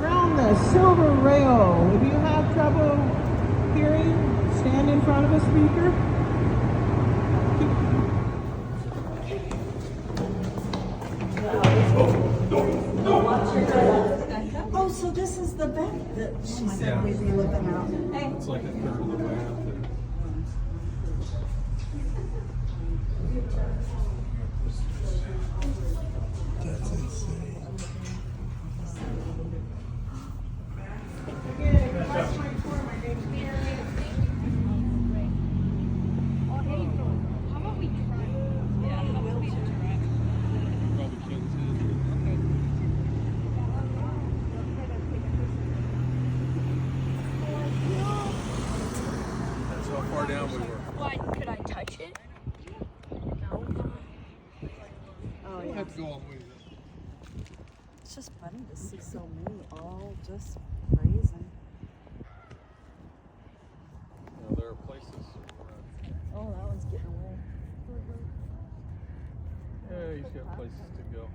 Around the silver rail. If you have trouble hearing, stand in front of a speaker. Oh, so this is the bed that she said we'd be looking at. Hey. It's like a triple the bath. That's insane. Again, that's my tour. My name's Mary. That's how far down we were. What? Could I touch it? No. Oh, We yeah. had to go all the way there. It's just funny to see so many all just praising. You know, there are places. Oh, that one's getting away. Yeah, he's got places to go.